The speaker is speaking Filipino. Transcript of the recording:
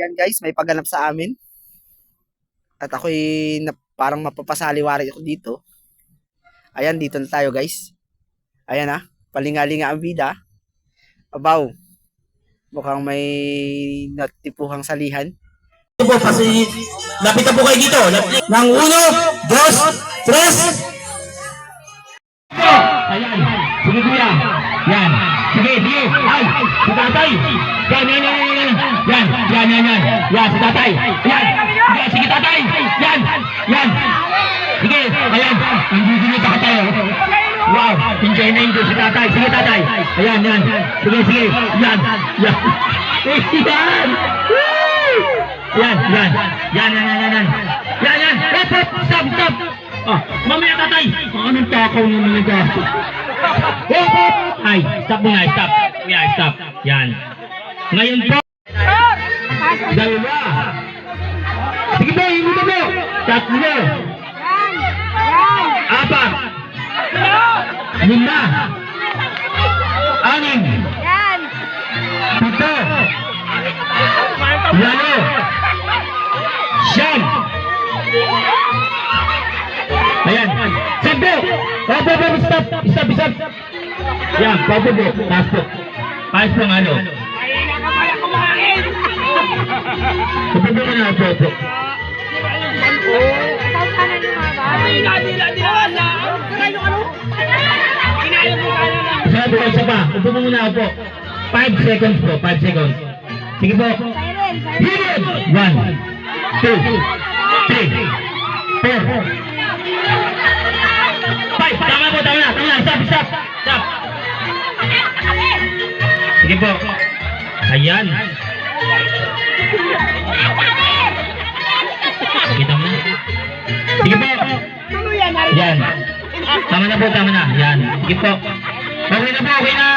Ayan guys, may pagganap sa amin. At ako'y parang mapapasaliwari ako dito. Ayan, dito na tayo guys. Ayan palingalinga ang bida. Abaw, mukhang may natipuhang salihan. Po, kasi lapit na po kayo dito. Ng 1, 2, 3. Ayan. Sige kuya. Yan. Sige. Ay, si tatay. Yan. Yan, si tatay. Yan. Sige tatay. Yan. Sige. Ayan. Ang gugulo sa tayo. Wow. Enjoy si tatay. Sige tatay. Ayan. Sige. Yan. Yan. Stop. Mamaya tatay. Anong takaw naman nito? Ay, stop. Kuya, stop. Yan. Ngayon po. Dalawa. Sige po, yung ito po. 3. 4. 5. 6. 7. 8. 9. Ayan. Sampo. Stop. Yan, papo po. Taas po. Paas po ng ano. Sabi po na po. Sabi po, isa pa. Upo mo muna po. 5 seconds po. 5 seconds. Sige po. 1, 2, 3, 4. Tama na. Stop. Sige po. Ayan. Kita mo na. Sige po. Yan. Tama na. Yan. Sige po. Okay na.